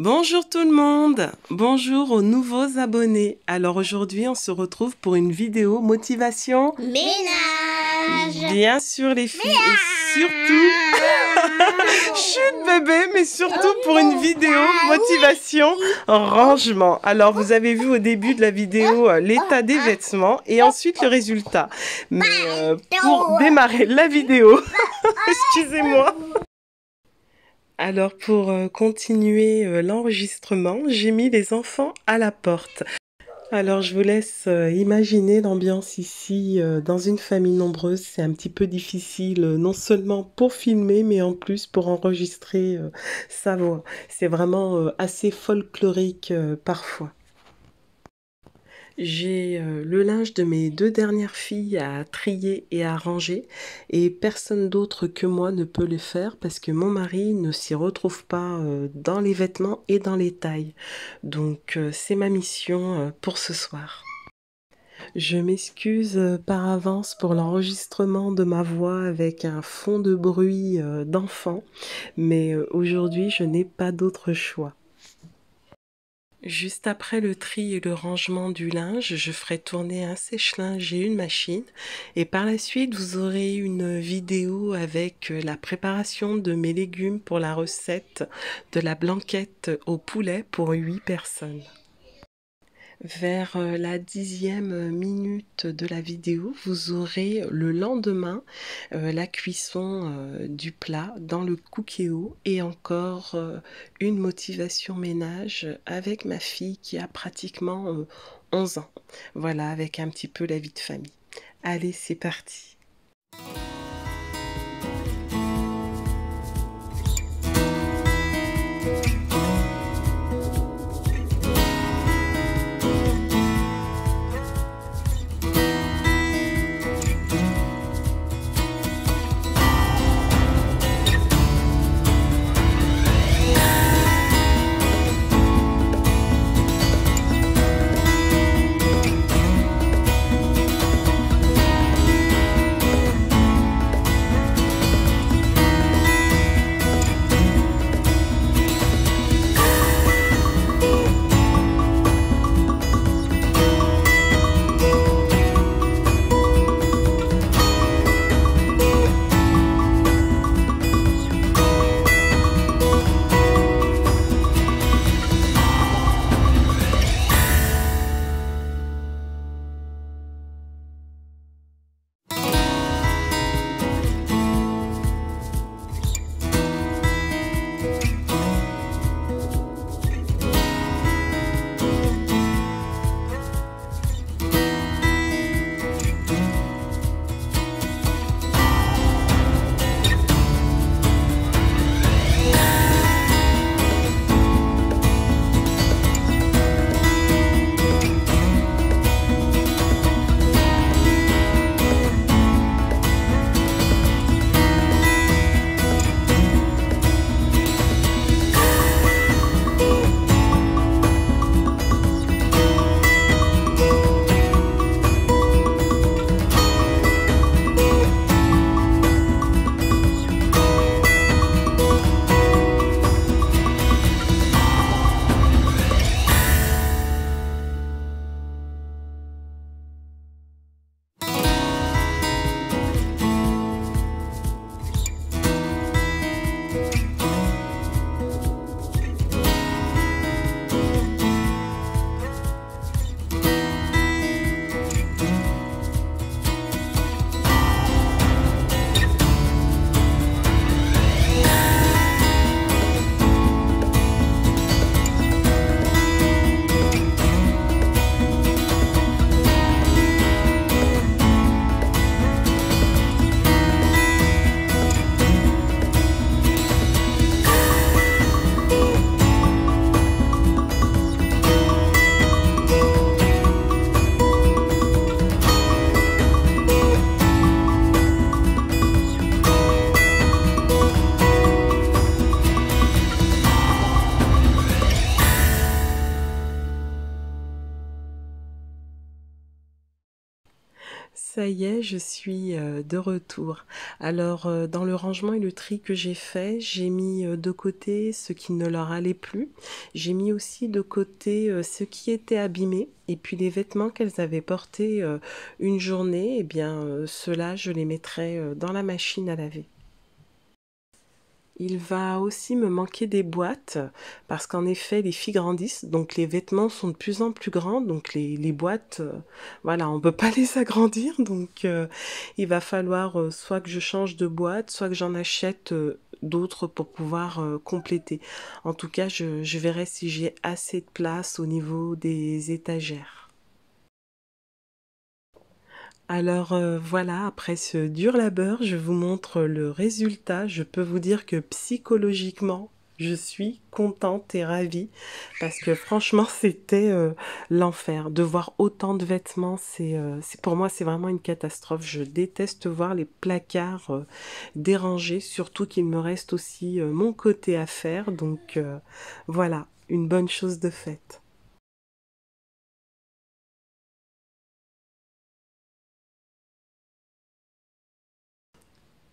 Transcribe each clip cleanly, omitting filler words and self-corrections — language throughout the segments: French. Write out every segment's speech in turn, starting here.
Bonjour tout le monde, bonjour aux nouveaux abonnés. Alors aujourd'hui on se retrouve pour une vidéo motivation Ménage. Bien sûr les filles et surtout, chut bébé, mais surtout pour une vidéo motivation rangement. Alors vous avez vu au début de la vidéo l'état des vêtements et ensuite le résultat. Mais pour démarrer la vidéo, excusez-moi. Alors pour continuer l'enregistrement, j'ai mis les enfants à la porte. Alors je vous laisse imaginer l'ambiance ici dans une famille nombreuse. C'est un petit peu difficile non seulement pour filmer mais en plus pour enregistrer sa voix. C'est vraiment assez folklorique parfois. J'ai le linge de mes deux dernières filles à trier et à ranger et personne d'autre que moi ne peut le faire parce que mon mari ne s'y retrouve pas dans les vêtements et dans les tailles. Donc c'est ma mission pour ce soir. Je m'excuse par avance pour l'enregistrement de ma voix avec un fond de bruit d'enfant, mais aujourd'hui je n'ai pas d'autre choix. Juste après le tri et le rangement du linge, je ferai tourner un sèche-linge et une machine. Et par la suite, vous aurez une vidéo avec la préparation de mes légumes pour la recette de la blanquette au poulet pour 8 personnes. Vers la 10e minute de la vidéo, vous aurez le lendemain la cuisson du plat dans le Cookéo et encore une motivation ménage avec ma fille qui a pratiquement 11 ans. Voilà, avec un petit peu la vie de famille. Allez, c'est parti! ça y est, je suis de retour. Alors, dans le rangement et le tri que j'ai fait, j'ai mis de côté ce qui ne leur allait plus. J'ai mis aussi de côté ce qui était abîmé. Et puis les vêtements qu'elles avaient portés une journée, eh bien, ceux-là, je les mettrai dans la machine à laver. Il va aussi me manquer des boîtes parce qu'en effet, les filles grandissent, donc les vêtements sont de plus en plus grands, donc les boîtes, voilà, on ne peut pas les agrandir, donc il va falloir soit que je change de boîte, soit que j'en achète d'autres pour pouvoir compléter. En tout cas, je verrai si j'ai assez de place au niveau des étagères. Alors voilà, après ce dur labeur, je vous montre le résultat. Je peux vous dire que psychologiquement, je suis contente et ravie parce que franchement, c'était l'enfer. De voir autant de vêtements, pour moi, c'est vraiment une catastrophe. Je déteste voir les placards dérangés, surtout qu'il me reste aussi mon côté à faire. Donc voilà, une bonne chose de faite.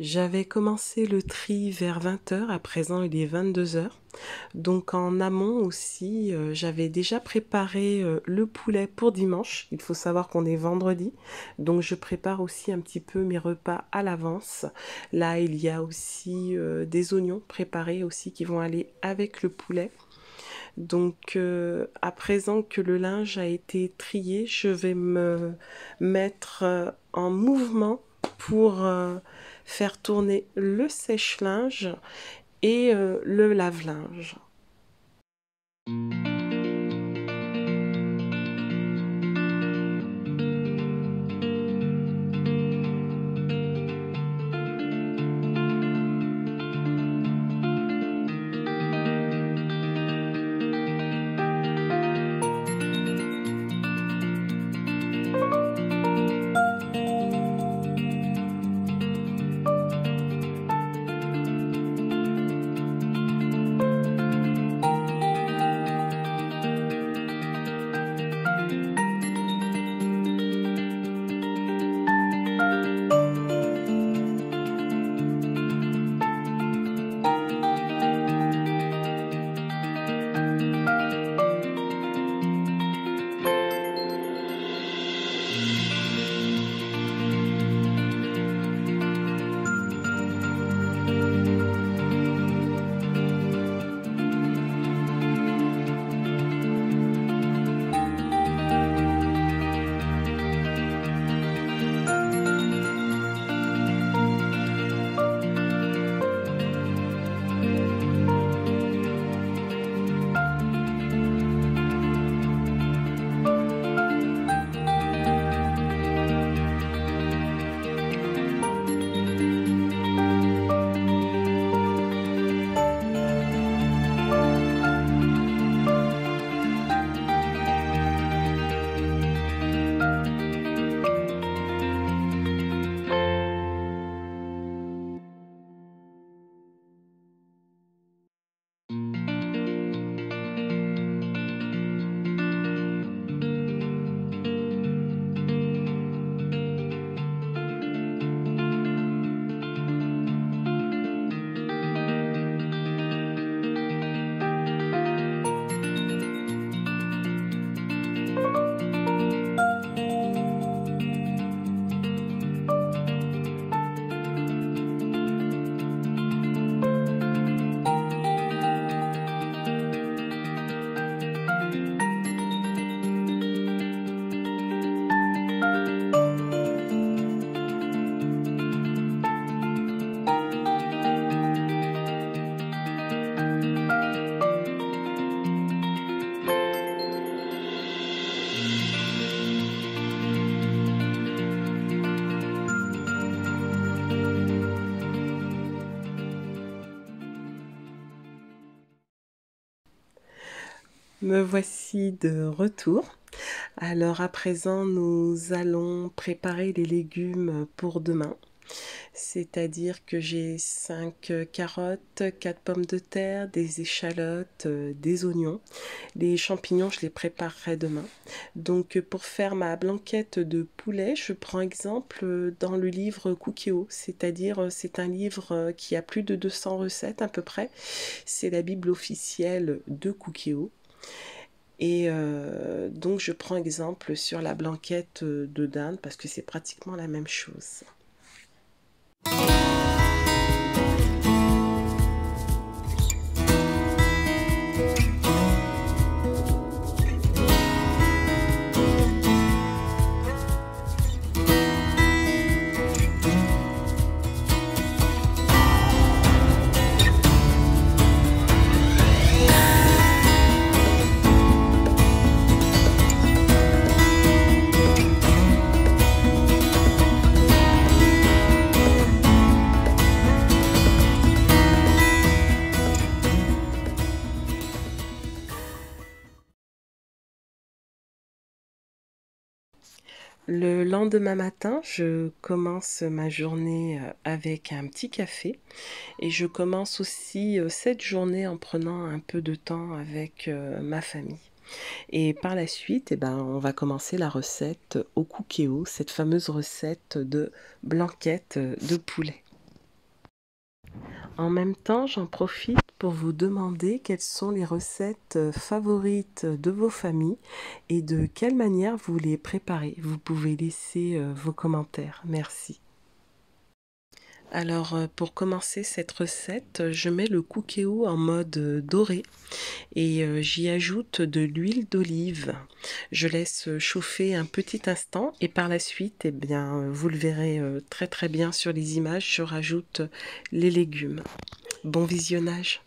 J'avais commencé le tri vers 20 heures, à présent il est 22 heures. Donc en amont aussi, j'avais déjà préparé le poulet pour dimanche. Il faut savoir qu'on est vendredi, donc je prépare aussi un petit peu mes repas à l'avance. Là, il y a aussi des oignons préparés aussi qui vont aller avec le poulet. Donc à présent que le linge a été trié, je vais me mettre en mouvement pour faire tourner le sèche-linge et le lave-linge. Me voici de retour. Alors à présent, nous allons préparer les légumes pour demain. C'est-à-dire que j'ai 5 carottes, 4 pommes de terre, des échalotes, des oignons. Les champignons, je les préparerai demain. Donc pour faire ma blanquette de poulet, je prends exemple dans le livre Cookéo, c'est-à-dire c'est un livre qui a plus de 200 recettes à peu près. C'est la Bible officielle de Cookéo. Et donc je prends exemple sur la blanquette de dinde parce que c'est pratiquement la même chose. Le lendemain matin, je commence ma journée avec un petit café et je commence aussi cette journée en prenant un peu de temps avec ma famille. Et par la suite, on va commencer la recette au Cookéo, cette fameuse recette de blanquette de poulet. En même temps, j'en profite pour vous demander quelles sont les recettes favorites de vos familles et de quelle manière vous les préparez. Vous pouvez laisser vos commentaires. Merci. Alors, pour commencer cette recette, je mets le Cookéo en mode doré et j'y ajoute de l'huile d'olive. Je laisse chauffer un petit instant et par la suite, vous le verrez très très bien sur les images, je rajoute les légumes. Bon visionnage!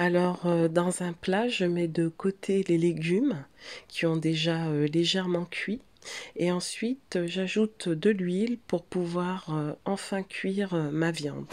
Alors, dans un plat, je mets de côté les légumes qui ont déjà légèrement cuit. Et ensuite, j'ajoute de l'huile pour pouvoir enfin cuire ma viande.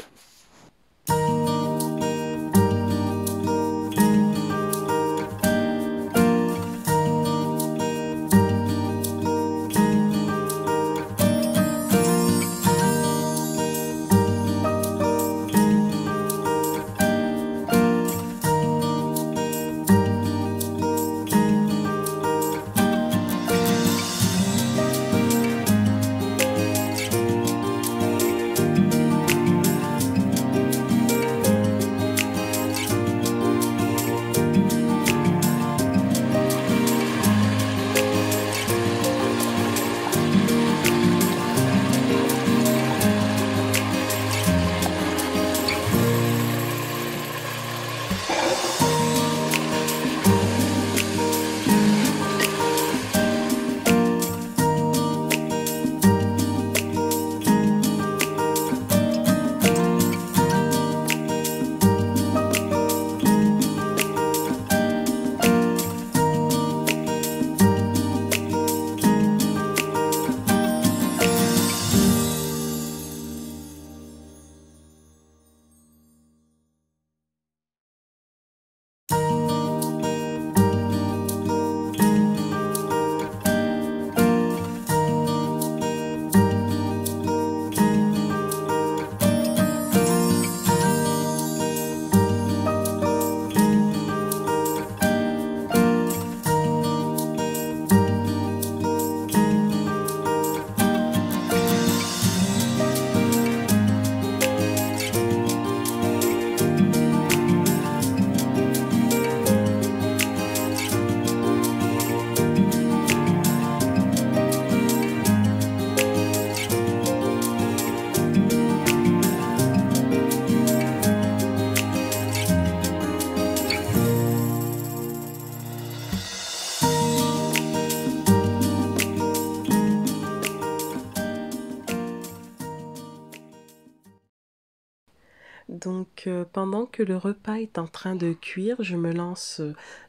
Donc pendant que le repas est en train de cuire, je me lance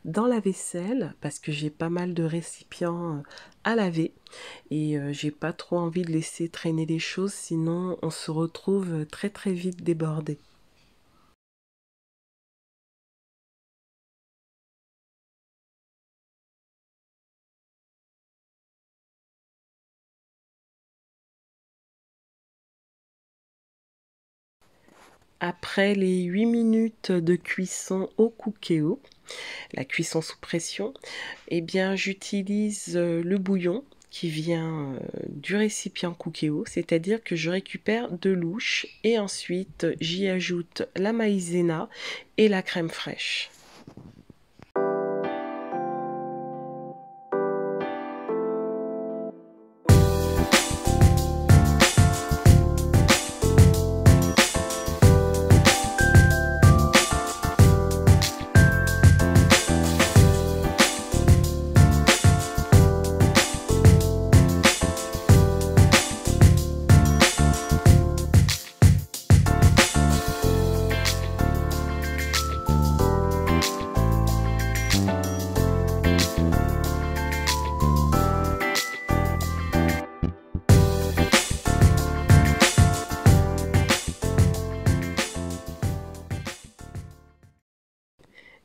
dans la vaisselle parce que j'ai pas mal de récipients à laver et j'ai pas trop envie de laisser traîner les choses, sinon on se retrouve très très vite débordé. Après les 8 minutes de cuisson au cookéo, la cuisson sous pression, eh bien j'utilise le bouillon qui vient du récipient cookéo, c'est-à-dire que je récupère de l'ouche et ensuite j'y ajoute la maïzena et la crème fraîche.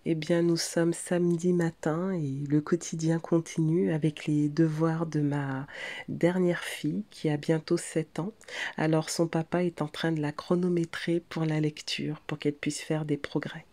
Eh bien, nous sommes samedi matin et le quotidien continue avec les devoirs de ma dernière fille qui a bientôt 7 ans. Alors, son papa est en train de la chronométrer pour la lecture, pour qu'elle puisse faire des progrès.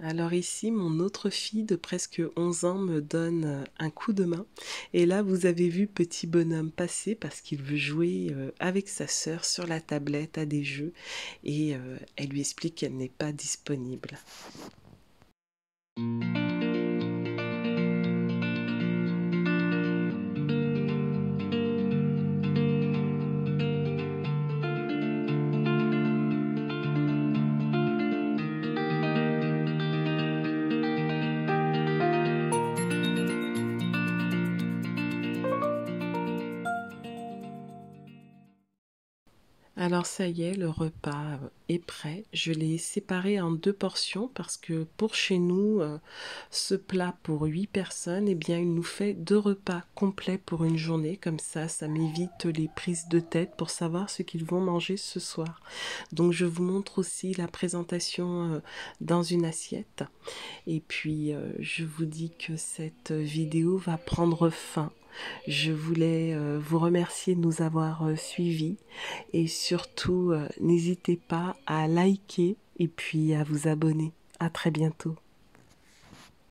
Alors ici, mon autre fille de presque 11 ans me donne un coup de main. Et là, vous avez vu petit bonhomme passer parce qu'il veut jouer avec sa sœur sur la tablette à des jeux. Et elle lui explique qu'elle n'est pas disponible. Alors ça y est, le repas est prêt. Je l'ai séparé en 2 portions parce que pour chez nous, ce plat pour 8 personnes, eh bien, il nous fait 2 repas complets pour une journée. Comme ça m'évite les prises de tête pour savoir ce qu'ils vont manger ce soir. Donc je vous montre aussi la présentation dans une assiette. Et puis je vous dis que cette vidéo va prendre fin. Je voulais vous remercier de nous avoir suivis et surtout n'hésitez pas à liker et puis à vous abonner. À très bientôt.